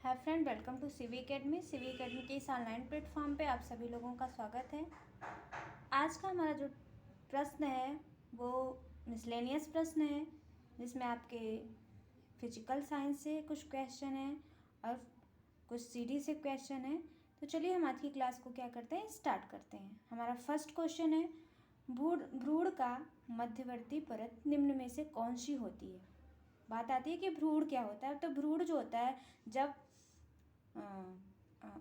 Hi friend, welcome to CV academy. CV academy के इस online platform पे आप सभी लोगों का स्वागत है। आज का हमारा जो प्रश्न है वो मिसलेनियस प्रश्न है, जिसमें आपके फिजिकल साइंस से कुछ क्वेश्चन हैं और कुछ सीडी से क्वेश्चन हैं। तो चलिए हम आज की क्लास को क्या करते हैं, स्टार्ट करते हैं। हमारा फर्स्ट क्वेश्चन है, भ्रूण का मध्यवर्ती परत निम्न में से कौन सी होती है। बात आती है कि भ्रूण क्या होता है। तो भ्रूण जो होता है, जब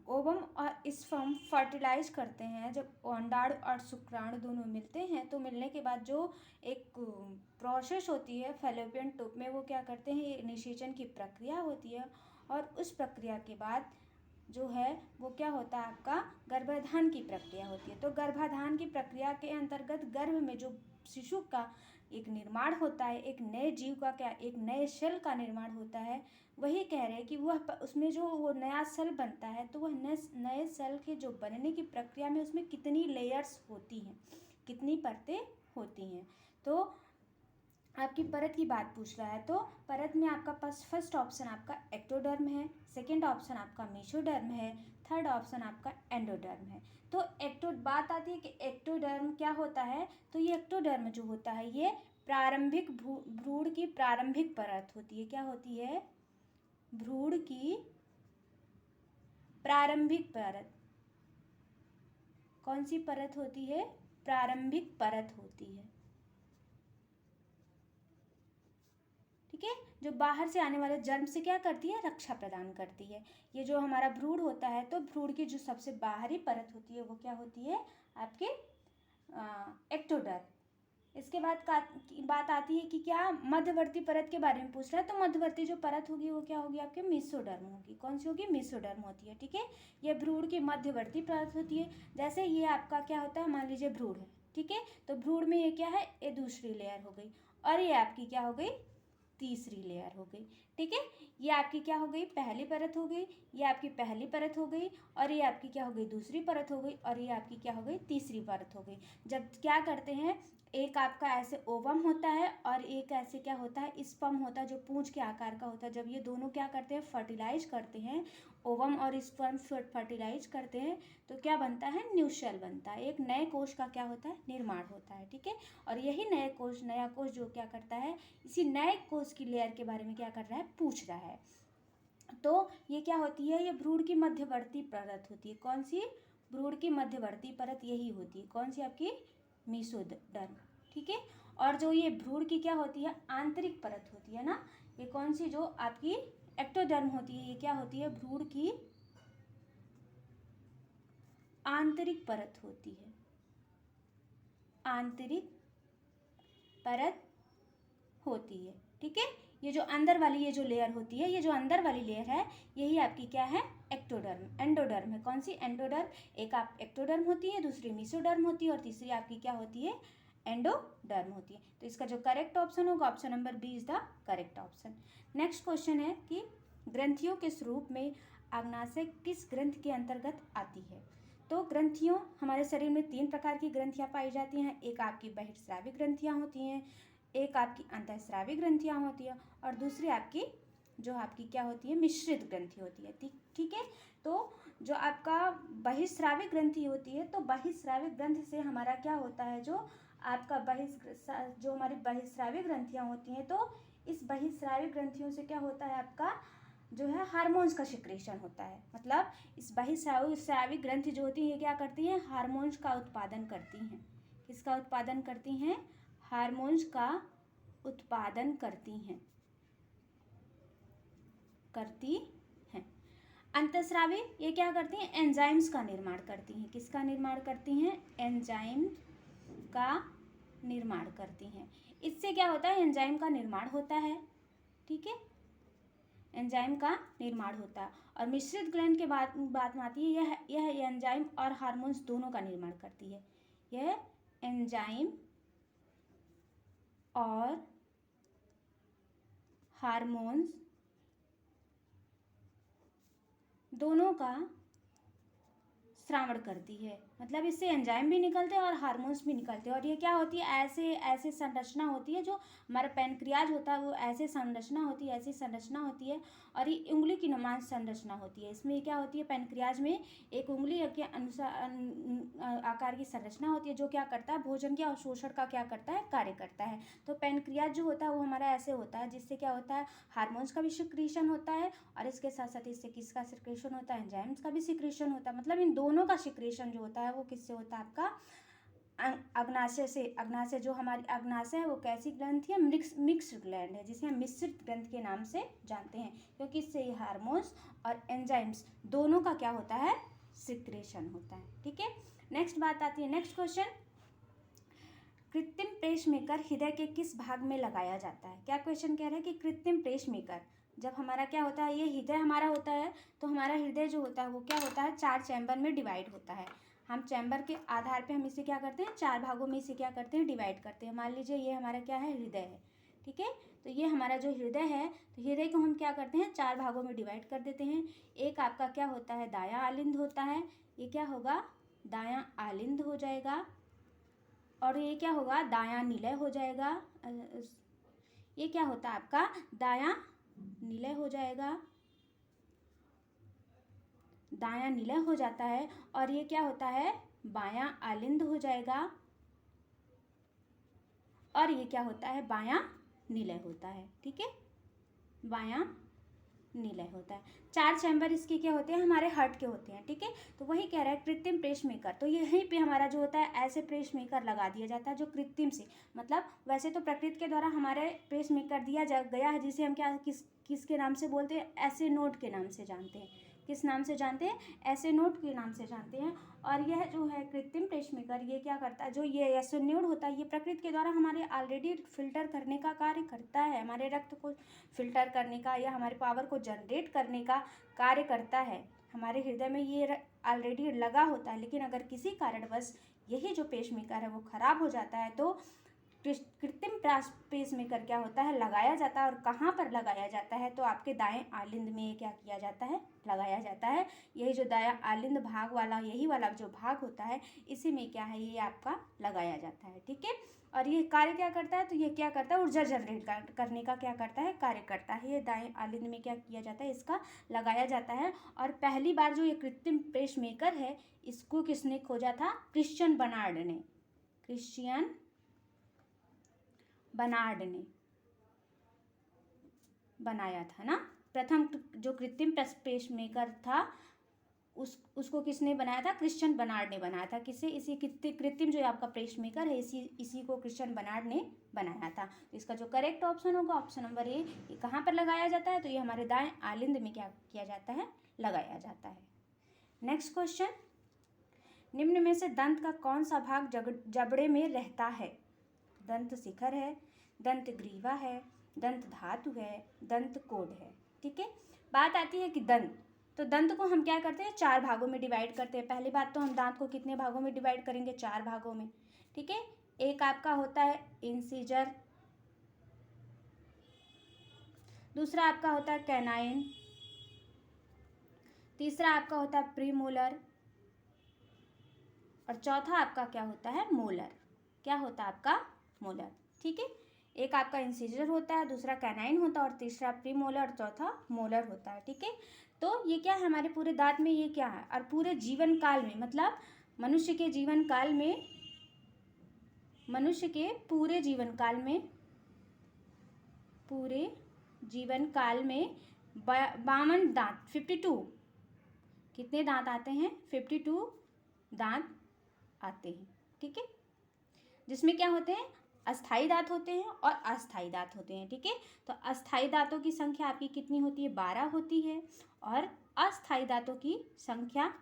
ओवम और स्पर्म फर्टिलाइज करते हैं, जब अंडाणु और शुक्राणु दोनों मिलते हैं, तो मिलने के बाद जो एक प्रोसेस होती है फैलोपियन ट्यूब में, वो क्या करते हैं, ये निषेचन की प्रक्रिया होती है। और उस प्रक्रिया के बाद जो है वो क्या होता है, आपका गर्भाधान की प्रक्रिया होती है। तो गर्भाधान की प्रक्रिया के अंतर्गत गर्भ में जो शिशु का एक निर्माण होता है, एक नए जीव का क्या, एक नए सेल का निर्माण होता है। वही कह रहे हैं कि वह उसमें जो वो नया सेल बनता है, तो वह नए सेल के जो बनने की प्रक्रिया में उसमें कितनी लेयर्स होती हैं, कितनी परतें होती हैं। तो आपकी परत की बात पूछ रहा है। तो परत में आपका पास फर्स्ट ऑप्शन आपका एक्टोडर्म है, सेकंड ऑप्शन आपका मेसोडर्म है, थर्ड ऑप्शन आपका एंडोडर्म है। तो बात आती है कि एक्टोडर्म क्या होता है। तो ये एक्टोडर्म जो होता है, ये प्रारंभिक भ्रूण की प्रारंभिक परत होती है। क्या होती है? भ्रूण की प्रारंभिक परत। कौन सी परत होती है? प्रारंभिक परत होती है। ठीक है, जो बाहर से आने वाले जर्म से क्या करती है, रक्षा प्रदान करती है। ये जो हमारा भ्रूण होता है, तो भ्रूण की जो सबसे बाहरी परत होती है वो क्या होती है, आपके एक्टोडर्म। इसके बाद बात आती है कि क्या मध्यवर्ती परत के बारे में पूछ रहा है। तो मध्यवर्ती जो परत होगी वो क्या होगी, आपके मेसोडर्म होगी। कौन सी होगी? मेसोडर्म होती है। ठीक है, ये भ्रूण की मध्यवर्ती परत होती है। जैसे ये आपका क्या होता है, मान लीजिए भ्रूण है, ठीक है, तो भ्रूण में ये क्या है, ये दूसरी लेयर हो गई, और ये आपकी क्या हो गई, तीसरी लेयर हो गई। ठीक है, ये आपकी क्या हो गई, पहली परत हो गई, ये आपकी पहली परत हो गई, और ये आपकी क्या हो गई, दूसरी परत हो गई, और ये आपकी क्या हो गई, तीसरी परत हो गई। जब क्या करते हैं, एक आपका ऐसे ओवम होता है और एक ऐसे क्या होता है, स्पर्म होता है, जो पूंछ के आकार का होता है। जब ये दोनों क्या करते हैं, फर्टिलाइज करते हैं, ओवम और स्पर्म फर्टिलाइज करते हैं, तो क्या बनता है, न्यू सेल बनता है। एक नए कोश का क्या होता है, निर्माण होता है। ठीक है, और यही नया कोश जो क्या करता है, इसी नए कोश की लेयर के बारे में क्या कर रहा है, पूछ रहा है। तो ये क्या होती है, ये भ्रूण की मध्यवर्ती परत होती है। कौन सी? भ्रूण की मध्यवर्ती परत यही होती है। कौन सी? आपकी मेसोडर्म। ठीक है, और जो ये भ्रूण की क्या होती है, आंतरिक परत होती है ना, ये कौन सी, जो आपकी एक्टोडर्म होती है, ये क्या होती है, भ्रूण की आंतरिक परत होती है। आंतरिक परत होती है। ठीक है, ये जो अंदर वाली ये जो लेयर होती है, ये जो अंदर वाली लेयर है, यही आपकी क्या है, एक्टोडर्म, एंडोडर्म है। कौन सी? एंडोडर्म। एक आप एक्टोडर्म होती है, दूसरी मेसोडर्म होती है, और तीसरी आपकी क्या होती है, एंडोडर्म होती है। तो इसका जो करेक्ट ऑप्शन होगा, option number B is the correct option. Next question है कि ग्रंथियों के स्वरूप में आग्नाशय किस ग्रंथ के अंतर्गत आती है। तो ग्रंथियों, हमारे शरीर में 3 प्रकार की ग्रंथियां पाई जाती हैं। एक आपकी बहिर्स्रावी ग्रंथियां होती हैं, एक आपकी अंतःस्रावी ग्रंथियां होती है, और दूसरी आपकी जो आपकी क्या होती है, मिश्रित ग्रंथि होती है। ठीक है, तो जो आपका बहिस्रावी ग्रंथि होती है, तो बहिस्रावी ग्रंथि से हमारा क्या होता है, जो आपका जो हमारी बहिस्रावी ग्रंथियां होती हैं, तो इस बहिस्रावी ग्रंथियों से क्या होता है, आपका जो है हार्मोन्स का सिक्रेशन होता है। मतलब इस बहिस्रावी ग्रंथि जो होती है, ये क्या करती हैं, हार्मोन्स का उत्पादन करती हैं। किसका उत्पादन करती हैं? हार्मोन्स का उत्पादन करती हैं। अंतःस्रावी ये क्या करती हैं, एंजाइम्स का निर्माण करती हैं। किसका निर्माण करती हैं? एंजाइम का निर्माण करती हैं। इससे क्या होता है, एंजाइम का निर्माण होता है। ठीक है, एंजाइम का निर्माण होता है। और मिश्रित ग्रंथ के बात में आती है, यह एंजाइम और हार्मोन्स दोनों का निर्माण करती है। यह एंजाइम और हार्मोन्स दोनों का श्रावण करती है, मतलब इससे एंजाइम भी निकलते हैं और हार्मोन्स भी निकलते हैं। और ये क्या होती है, ऐसे ऐसे संरचना होती है, जो हमारा पैनक्रियाज होता है वो ऐसे संरचना होती है, ऐसी संरचना होती है। और ये उंगली की नुमान संरचना होती है। इसमें क्या होती है, पैनक्रियाज में एक उंगली के अनुसार आकार की संरचना होती है, जो क्या करता है, भोजन के अवशोषण का क्या करता है, कार्य करता है। तो पैनक्रियाज जो होता है वो हमारा ऐसे होता है, जिससे क्या होता है, हार्मोन्स का भी सिक्रीशन होता है, और इसके साथ साथ इससे किसका सिक्रीशन होता है, एंजाइम्स का भी सिक्रीशन होता है। मतलब इन दोनों का सिक्रीशन जो होता है वो किससे होता है, आपका अग्नाशय से। अग्नाशय, जो हमारी अग्नाशय है वो कैसी ग्रंथि है, मिक्स्ड ग्लैंड है, जिसे हम मिश्रित ग्रंथ के नाम से जानते हैं, क्योंकि इससे हार्मोन्स और एंजाइम्स दोनों का क्या होता है, सिक्रेशन होता है। ठीक है, नेक्स्ट बात आती है, नेक्स्ट क्वेश्चन, कृत्रिम पेसमेकर हृदय के किस भाग में लगाया जाता है। क्या क्वेश्चन कह रहा है कि कृत्रिम पेसमेकर, जब हमारा क्या होता है, ये हृदय हमारा होता है, तो हमारा हृदय जो होता है वो क्या होता है, 4 चैम्बर में डिवाइड होता है। हम चैम्बर के आधार पे हम इसे क्या करते हैं, 4 भागों में इसे क्या करते हैं, डिवाइड करते हैं। मान लीजिए ये हमारा क्या है, हृदय है। ठीक है, तो ये हमारा जो हृदय है, तो हृदय को हम क्या करते हैं, 4 भागों में डिवाइड कर देते हैं। एक आपका क्या होता है, दायां आलिंद होता है, ये क्या होगा, दायां आलिंद हो जाएगा। और ये क्या होगा, दायां निलय हो जाएगा। ये क्या होता है आपका, दायां निलय हो जाएगा, दायां निलय हो जाता है। और ये क्या होता है, बायां आलिंद हो जाएगा। और ये क्या होता है, बायां निलय होता है। ठीक है, बायां निलय होता है। 4 चैम्बर इसके क्या होते हैं, हमारे हार्ट के होते हैं। ठीक है, तो वही कह रहा है कृत्रिम पेसमेकर, तो यहीं पे हमारा जो होता है ऐसे पेसमेकर लगा दिया जाता है, जो कृत्रिम से, मतलब वैसे तो प्रकृति के द्वारा हमारे पेसमेकर दिया गया है, जिसे हम क्या किसके नाम से बोलते हैं, ऐसे नोड के नाम से जानते हैं। किस नाम से जानते हैं, ऐसे नोड के नाम से जानते हैं। और यह जो है कृत्रिम पेसमेकर, ये क्या करता है, जो ये ऐसे नोड होता है, ये प्रकृति के द्वारा हमारे ऑलरेडी फिल्टर करने का कार्य करता है, हमारे रक्त को फिल्टर करने का या हमारे पावर को जनरेट करने का कार्य करता है। हमारे हृदय में ये ऑलरेडी लगा होता है, लेकिन अगर किसी कारणवश यही जो पेसमेकर है वो खराब हो जाता है, तो कृत्रिम पेसमेकर क्या होता है, लगाया जाता है। और कहाँ पर लगाया जाता है, तो आपके दाएं आलिंद में क्या किया जाता है, लगाया जाता है। यही जो दायां आलिंद भाग वाला, यही वाला जो भाग होता है, इसी में क्या है, ये आपका लगाया जाता है। ठीक है, और ये कार्य क्या करता है, तो ये क्या करता है, ऊर्जा जनरेट करने का क्या करता है, कार्य करता है। ये दाएं आलिंद में क्या किया जाता है, इसका लगाया जाता है। और पहली बार जो ये कृत्रिम पेसमेकर है, इसको किसने खोजा था, क्रिश्चियन बर्नार्ड ने। क्रिश्चियन बर्नार्ड ने बनाया था ना, प्रथम जो कृत्रिम पेसमेकर था उसको किसने बनाया था, क्रिश्चियन बर्नार्ड ने बनाया था। किससे, इसी कृत्रिम जो आपका पेसमेकर है, इसी को क्रिश्चियन बर्नार्ड ने बनाया था। तो इसका जो करेक्ट ऑप्शन होगा, ऑप्शन नंबर ए। ये कहाँ पर लगाया जाता है, तो ये हमारे दाएं आलिंद में क्या किया जाता है, लगाया जाता है। नेक्स्ट क्वेश्चन, निम्न में से दंत का कौन सा भाग जबड़े में रहता है। दंत शिखर है, दंत ग्रीवा है, दंत धातु है, दंत कोड है। ठीक है, बात आती है कि दंत, तो दंत को हम क्या करते हैं, 4 भागों में डिवाइड करते हैं। पहली बात तो हम दांत को कितने भागों में डिवाइड करेंगे, 4 भागों में। ठीक है, एक आपका होता है इंसीजर, दूसरा आपका होता है कैनाइन, तीसरा आपका होता है प्रीमोलर, और चौथा आपका क्या होता है, मोलर। क्या होता है आपका, मोलर। ठीक है, एक आपका इंसीजर होता है, दूसरा कैनाइन होता है, और तीसरा प्रीमोलर, और चौथा मोलर होता है। ठीक है, तो ये क्या है, हमारे पूरे दांत में ये क्या है, और पूरे जीवन काल में, मतलब मनुष्य के जीवन काल में, मनुष्य के पूरे जीवन काल में, पूरे जीवन काल में 52 दांत, 52, कितने दांत आते हैं, 52 दांत आते हैं। ठीक है, जिसमें क्या होते हैं, अस्थाई दांत होते हैं और अस्थाई दांत होते हैं। ठीक है, तो अस्थाई दांतों की संख्या आपकी कितनी होती है, 12 होती है, और अस्थाई दांतों की संख्या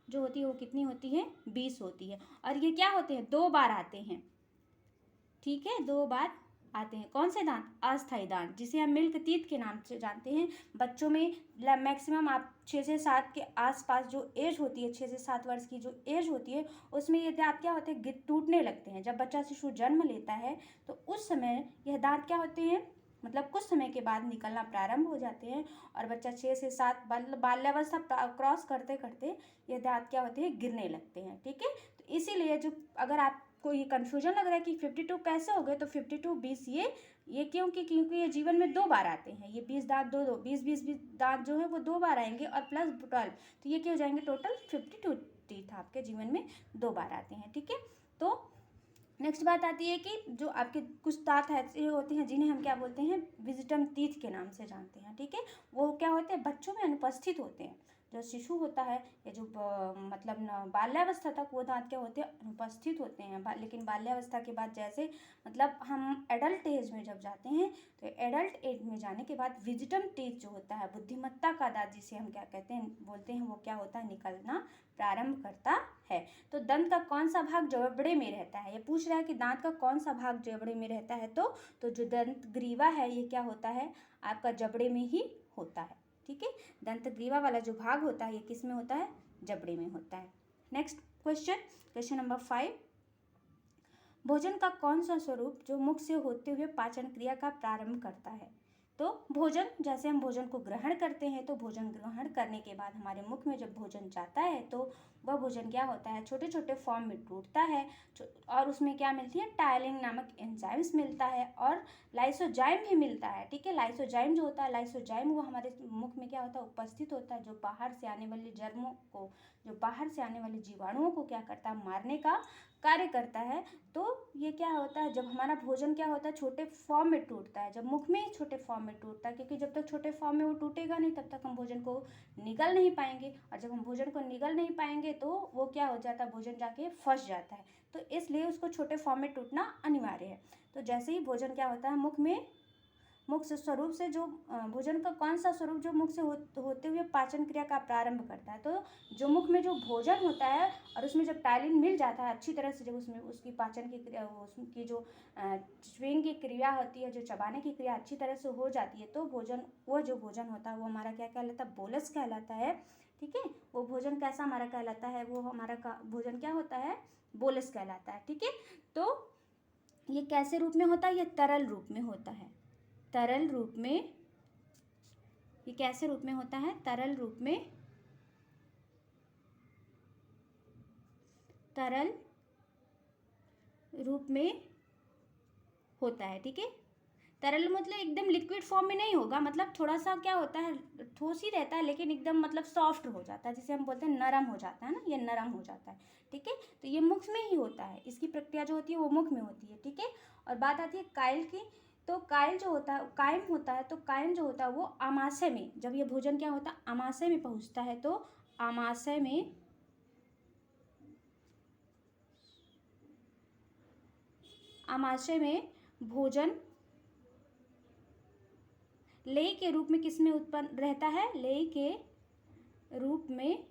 जो होती है वो कितनी होती है, 20 होती है। और ये क्या होते हैं, 2 बार आते हैं। ठीक है, 2 बार आते हैं। कौन से दांत, अस्थाई दांत, जिसे हम मिल्क टीथ के नाम से जानते हैं। बच्चों में मैक्सिमम आप 6 से 7 के आसपास जो एज होती है, 6 से 7 वर्ष की जो एज होती है, उसमें ये दांत क्या होते हैं, टूटने लगते हैं। जब बच्चा शिशु जन्म लेता है तो उस समय यह दांत क्या होते हैं, मतलब कुछ समय के बाद निकलना प्रारंभ हो जाते हैं और बच्चा 6 से 7 बाल्यावस्था क्रॉस करते करते ये दांत क्या होते हैं, गिरने लगते हैं। ठीक है, तो इसीलिए जो अगर आपको ये कन्फ्यूजन लग रहा है कि 52 कैसे हो गए, तो 52 20 ये क्योंकि ये जीवन में 2 बार आते हैं। ये 20 दांत 20 दांत जो है वो 2 बार आएंगे और प्लस 12, तो ये क्या हो जाएंगे, टोटल 52 टीथ आपके जीवन में 2 बार आते हैं। ठीक है, तो नेक्स्ट बात आती है कि जो आपके कुछ दांत ऐसे होते हैं जिन्हें हम क्या बोलते हैं, विजिटम टीथ के नाम से जानते हैं। ठीक है, वो क्या होते हैं, बच्चों में अनुपस्थित होते हैं। जो शिशु होता है या जो मतलब बाल्यावस्था तक वो दांत क्या होते हैं, अनुपस्थित होते हैं। लेकिन बाल्यावस्था के बाद जैसे मतलब हम एडल्ट एज में जब जाते हैं, तो एडल्ट एज में जाने के बाद विजिटम टीथ जो होता है, बुद्धिमत्ता का दांत जिसे हम क्या कहते हैं, बोलते हैं, वो क्या होता है, निकलना प्रारंभ करता है। तो दंत का कौन सा भाग जबड़े में रहता है, ये पूछ रहा है कि दांत का कौन सा भाग जबड़े में रहता है, तो जो दंत ग्रीवा है ये क्या होता है, आपका जबड़े में ही होता है। ठीक है, दंत ग्रीवा वाला जो भाग होता है ये किस में होता है, जबड़े में होता है। नेक्स्ट क्वेश्चन नंबर 5, भोजन का कौन सा स्वरूप जो मुख से होते हुए पाचन क्रिया का प्रारंभ करता है। तो भोजन, जैसे हम भोजन को ग्रहण करते हैं, तो भोजन ग्रहण करने के बाद हमारे मुख में जब भोजन जाता है तो वह भोजन क्या होता है, छोटे छोटे फॉर्म में टूटता है और उसमें क्या मिलती है, टायलिंग नामक एंजाइम्स मिलता है और लाइसोजाइम भी मिलता है। ठीक है, लाइसोजाइम जो होता है, लाइसोजाइम वो हमारे मुख में क्या होता है, उपस्थित होता है, जो बाहर से आने वाले जर्मों को, जो बाहर से आने वाले जीवाणुओं को क्या करता है, मारने का कार्य करता है। तो ये क्या होता है, जब हमारा भोजन क्या होता है, छोटे फॉर्म में टूटता है, जब मुख में ही छोटे फॉर्म में टूटता है, क्योंकि जब तक छोटे फॉर्म में वो टूटेगा नहीं तब तक हम भोजन को निगल नहीं पाएंगे, और जब हम भोजन को निगल नहीं पाएंगे तो वो क्या हो जाता है, भोजन जाके फंस जाता है। तो इसलिए उसको छोटे फॉर्म में टूटना अनिवार्य है। तो जैसे ही भोजन क्या होता है, मुख से स्वरूप से जो भोजन का कौन सा स्वरूप जो मुख से होते हुए पाचन क्रिया का प्रारंभ करता है, तो जो मुख में जो भोजन होता है और उसमें जब टायलिन मिल जाता है अच्छी तरह से, जब उसमें उसकी पाचन की क्रिया, उसकी जो च्युइंग की क्रिया होती है, जो चबाने की क्रिया अच्छी तरह से हो जाती है, तो वो जो भोजन होता है वो हमारा क्या कहलाता है, बोलस कहलाता है। ठीक है, वो भोजन कैसा हमारा कहलाता है, वो हमारा भोजन क्या होता है, बोलस कहलाता है। ठीक है, तो ये कैसे रूप में होता है, ये तरल रूप में होता है। तरल रूप में, ये कैसे रूप में होता है, तरल रूप में, तरल रूप में होता है। ठीक है, तरल मतलब एकदम लिक्विड फॉर्म में नहीं होगा, मतलब थोड़ा सा क्या होता है, ठोस ही रहता है, लेकिन एकदम मतलब सॉफ्ट हो जाता है, जिसे हम बोलते हैं नरम हो जाता है ना, ये नरम हो जाता है। ठीक है, तो ये मुख में ही होता है, इसकी प्रक्रिया जो होती है वो मुख में होती है। ठीक है, और बात आती है काइल की, तो काइल जो होता है, कायम होता है, तो कायम जो होता है वो आमाशय में, जब ये भोजन क्या होता है, आमाशय में पहुंचता है, तो आमाशय में भोजन लेय के रूप में किस में उत्पन्न रहता है, लेय के रूप में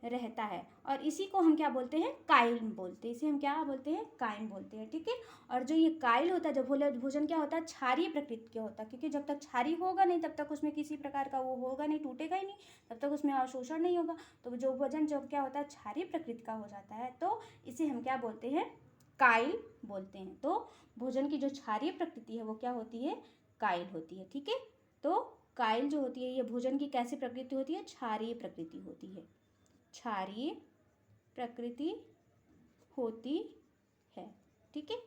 रहता है, और इसी को हम क्या बोलते हैं, काइल बोलते हैं, इसे हम क्या बोलते हैं, काइम बोलते हैं। ठीक है, और जो ये काइल होता है, जब भोजन क्या होता है, क्षारीय प्रकृति का होता है, क्योंकि जब तक क्षारीय होगा नहीं तब तक उसमें किसी प्रकार का वो होगा नहीं, टूटेगा ही नहीं, तब तक उसमें अवशोषण नहीं होगा। तो जो भोजन जब क्या होता है, क्षारीय प्रकृति का हो जाता है, तो इसे हम क्या बोलते हैं, काइल बोलते हैं। तो भोजन की जो क्षारीय प्रकृति है वो क्या होती है, काइल होती है। ठीक है, तो काइल जो होती है ये भोजन की कैसी प्रकृति होती है, क्षारीय प्रकृति होती है, क्षारीय प्रकृति होती है। ठीक है,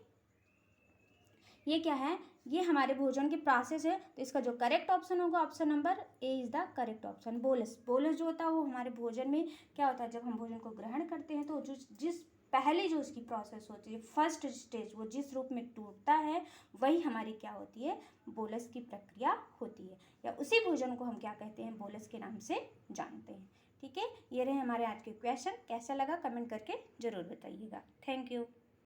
ये क्या है, ये हमारे भोजन के प्रोसेस है, तो इसका जो करेक्ट ऑप्शन होगा, option number A is the correct option. Bolus जो होता है वो हमारे भोजन में क्या होता है, जब हम भोजन को ग्रहण करते हैं तो जिस पहले जो उसकी प्रोसेस होती है, फर्स्ट स्टेज, वो जिस रूप में टूटता है वही हमारी क्या होती है, बोलस की प्रक्रिया होती है, या उसी भोजन को हम क्या कहते हैं, बोलस के नाम से जानते हैं। ठीक है, ये रहे हमारे आज के क्वेश्चन, कैसा लगा कमेंट करके जरूर बताइएगा। Thank you.